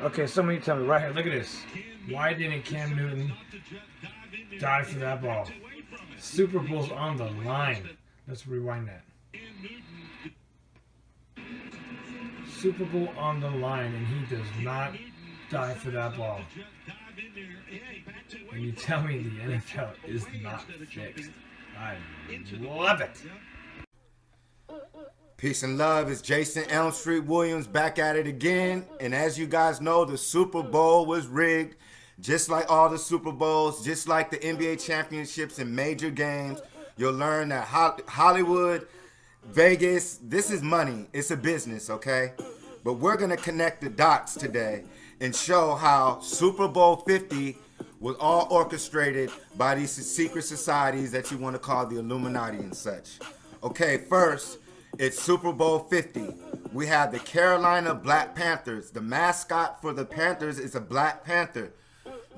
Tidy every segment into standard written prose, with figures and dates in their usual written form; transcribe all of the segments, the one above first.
Okay, somebody tell me right here. Look at this. Why didn't Cam Newton die for that ball? Super Bowl's on the line. Let's rewind that. Super Bowl on the line, and he does not die for that ball. And you tell me the NFL is not fixed. I love it. Peace and love. It's Jason Elm St Williams back at it again. And as you guys know, the Super Bowl was rigged. Just like all the Super Bowls, just like the NBA championships and major games, you'll learn that Hollywood, Vegas, this is money. It's a business, okay? But we're going to connect the dots today and show how Super Bowl 50 was all orchestrated by these secret societies that you want to call the Illuminati and such. Okay, first, it's Super Bowl 50. We have the Carolina Black Panthers. The mascot for the Panthers is a Black Panther.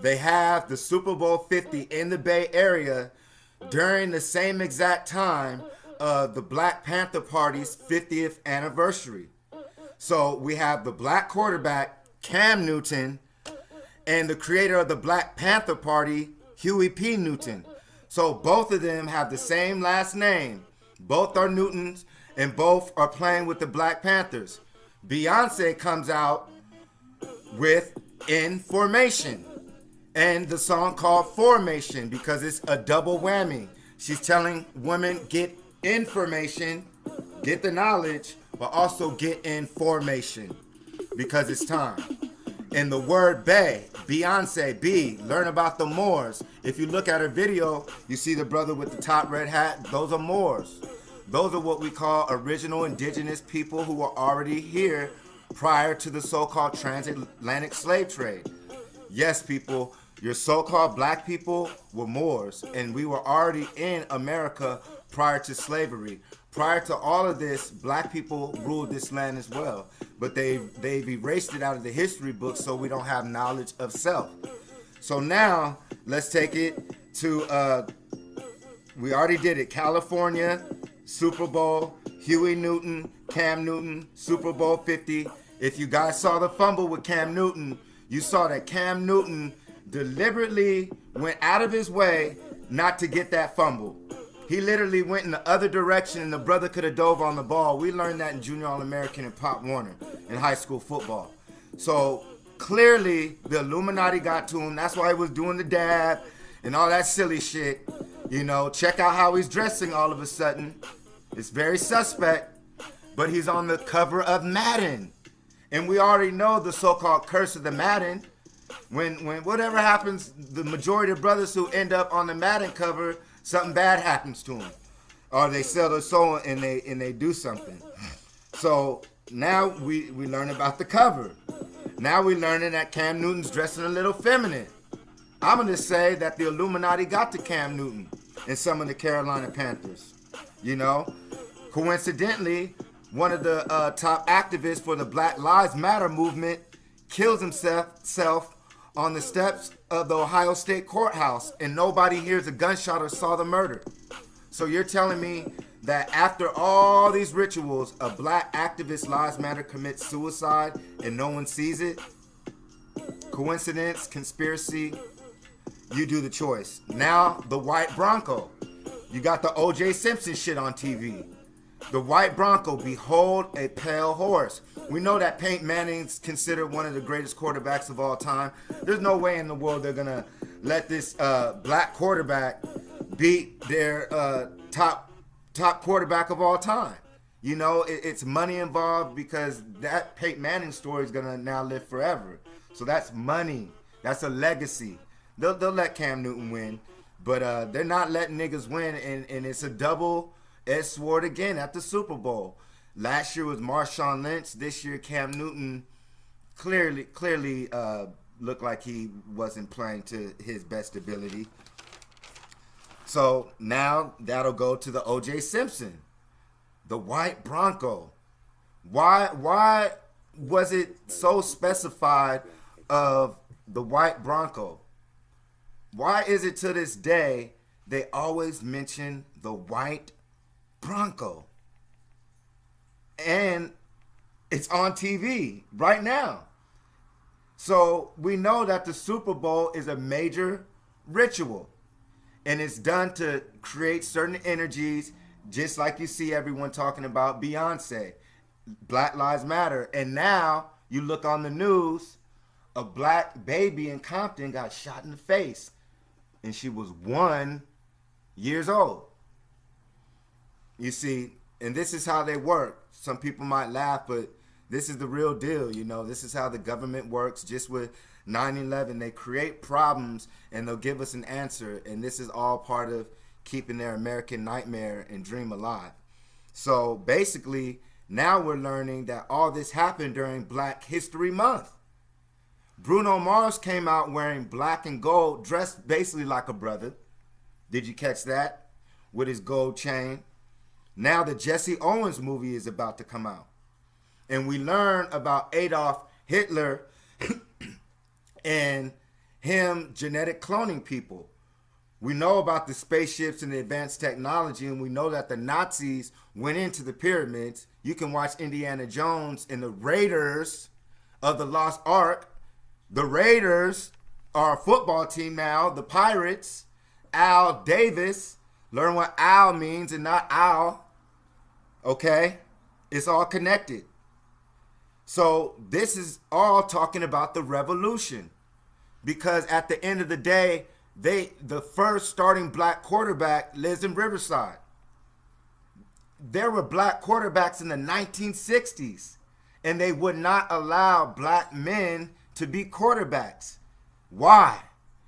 They have the Super Bowl 50 in the Bay Area during the same exact time of the Black Panther Party's 50th anniversary. So we have the black quarterback, Cam Newton, and the creator of the Black Panther Party, Huey P. Newton. So both of them have the same last name. Both are Newtons, and both are playing with the Black Panthers. Beyonce comes out with In Formation, and the song called Formation because it's a double whammy. She's telling women, get information, get the knowledge, but also get in formation because it's time. And the word Bay, Beyonce, B, learn about the Moors. If you look at her video, you see the brother with the top red hat. Those are Moors. Those are what we call original indigenous people who were already here prior to the so-called transatlantic slave trade. Yes, people, your so-called black people were Moors, and we were already in America prior to slavery. Prior to all of this, black people ruled this land as well, but they've erased it out of the history books so we don't have knowledge of self. So now, let's take it to, we already did it, California, Super Bowl, Huey Newton, Cam Newton, Super Bowl 50. If you guys saw the fumble with Cam Newton, you saw that Cam Newton deliberately went out of his way not to get that fumble. He literally went in the other direction and the brother could have dove on the ball. We learned that in Junior All-American and Pop Warner in high school football. So clearly the Illuminati got to him. That's why he was doing the dab and all that silly shit. You know, check out how he's dressing all of a sudden. It's very suspect, but he's on the cover of Madden. And we already know the so-called curse of the Madden. When whatever happens, the majority of brothers who end up on the Madden cover, something bad happens to them, or they sell their soul and they do something. So now we learn about the cover. Now we learning that Cam Newton's dressing a little feminine. I'm gonna say that the Illuminati got to Cam Newton and some of the Carolina Panthers. You know, coincidentally, one of the top activists for the Black Lives Matter movement kills himself on the steps of the Ohio State courthouse, and nobody hears a gunshot or saw the murder. So you're telling me that after all these rituals, a black activist Lives Matter commits suicide and no one sees it? Coincidence? Conspiracy? You do the choice. Now, the white Bronco. You got the O.J. Simpson shit on TV. The white Bronco, behold a pale horse. We know that Peyton Manning's considered one of the greatest quarterbacks of all time. There's no way in the world they're going to let this black quarterback beat their top quarterback of all time. You know, it's money involved because that Peyton Manning story is going to now live forever. So that's money. That's a legacy. They'll let Cam Newton win, but they're not letting niggas win, and it's a double-edged sword again at the Super Bowl. Last year was Marshawn Lynch. This year, Cam Newton clearly looked like he wasn't playing to his best ability. So now that'll go to the O.J. Simpson, the white Bronco. Why was it so specified of the white Bronco? Why is it to this day they always mention the white Bronco? And it's on TV right now. So we know that the Super Bowl is a major ritual, and it's done to create certain energies, just like you see everyone talking about Beyonce, Black Lives Matter. And now you look on the news, a black baby in Compton got shot in the face, and she was 1 year old. You see, and this is how they work. Some people might laugh, but this is the real deal. You know, this is how the government works. Just with 9/11, they create problems and they'll give us an answer. And this is all part of keeping their American nightmare and dream alive. So basically, now we're learning that all this happened during Black History Month. Bruno Mars came out wearing black and gold, dressed basically like a brother. Did you catch that? With his gold chain. Now the Jesse Owens movie is about to come out. And we learn about Adolf Hitler and him genetic cloning people. We know about the spaceships and the advanced technology, and we know that the Nazis went into the pyramids. You can watch Indiana Jones and the Raiders of the Lost Ark. The Raiders are a football team now. The Pirates, Al Davis. Learn what Al means and not Al. Okay? It's all connected. So this is all talking about the revolution. Because at the end of the day, the first starting black quarterback lives in Riverside. There were black quarterbacks in the 1960s, and they would not allow black men to be quarterbacks. Why?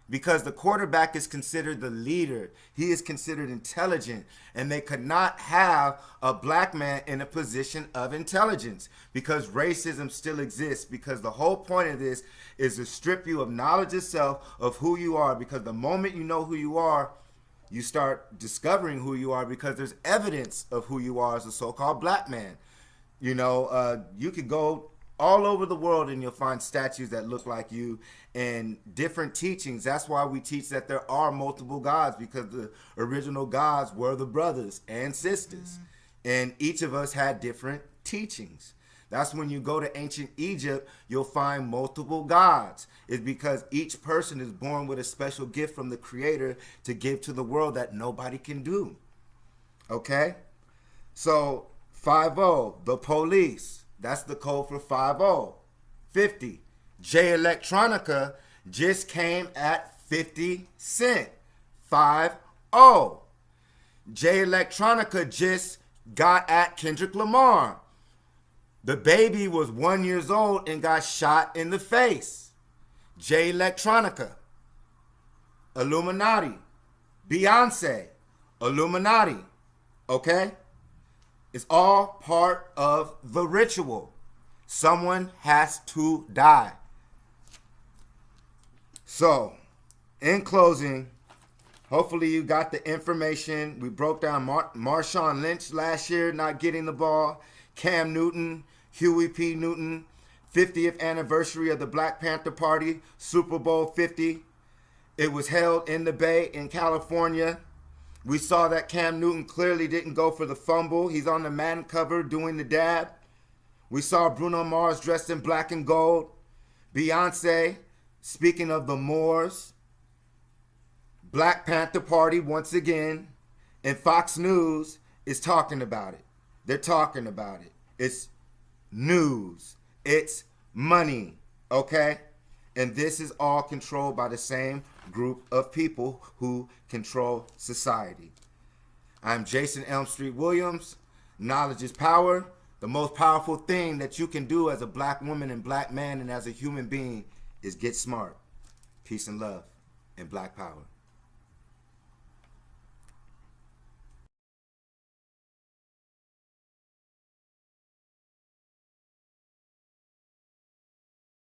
Because the quarterback is considered the leader. He is considered intelligent, and they could not have a black man in a position of intelligence because racism still exists. Because the whole point of this is to strip you of knowledge of self, of who you are, because the moment you know who you are, you start discovering who you are because there's evidence of who you are as a so-called black man. You know, you could go all over the world and you'll find statues that look like you and different teachings. That's why we teach that there are multiple gods, because the original gods were the brothers and sisters. And each of us had different teachings. That's when you go to ancient Egypt, you'll find multiple gods. It's because each person is born with a special gift from the Creator to give to the world that nobody can do. Okay? So 50, the police. That's the code for 50. 50. J Electronica just came at 50 cents. 50. J Electronica just got at Kendrick Lamar. The baby was 1 year old and got shot in the face. J Electronica. Illuminati. Beyonce. Illuminati. Okay? It's all part of the ritual. Someone has to die. So, in closing, hopefully you got the information. We broke down Marshawn Lynch last year not getting the ball. Cam Newton, Huey P. Newton, 50th anniversary of the Black Panther Party, Super Bowl 50. It was held in the Bay in California. We saw that Cam Newton clearly didn't go for the fumble. He's on the Madden cover doing the dab. We saw Bruno Mars dressed in black and gold. Beyonce, speaking of the Moors. Black Panther Party once again. And Fox News is talking about it. They're talking about it. It's news. It's money. Okay? And this is all controlled by the same group of people who control society. I'm Jason Elm St Williams. Knowledge is power. The most powerful thing that you can do as a black woman and black man and as a human being is get smart. Peace and love and black power.